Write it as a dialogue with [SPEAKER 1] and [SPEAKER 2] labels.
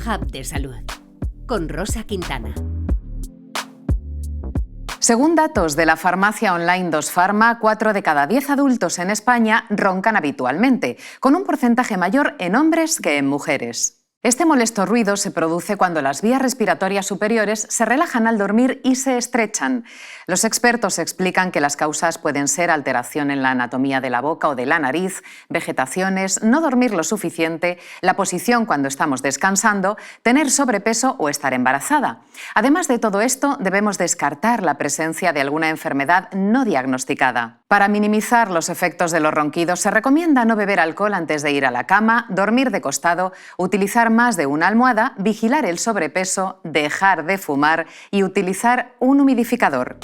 [SPEAKER 1] Hub de Salud, con Rosa Quintana.
[SPEAKER 2] Según datos de la farmacia online 2Pharma, 4 de cada 10 adultos en España roncan habitualmente, con un porcentaje mayor en hombres que en mujeres. Este molesto ruido se produce cuando las vías respiratorias superiores se relajan al dormir y se estrechan. Los expertos explican que las causas pueden ser alteración en la anatomía de la boca o de la nariz, vegetaciones, no dormir lo suficiente, la posición cuando estamos descansando, tener sobrepeso o estar embarazada. Además de todo esto, debemos descartar la presencia de alguna enfermedad no diagnosticada. Para minimizar los efectos de los ronquidos, se recomienda no beber alcohol antes de ir a la cama, dormir de costado, utilizar más de una almohada, vigilar el sobrepeso, dejar de fumar y utilizar un humidificador.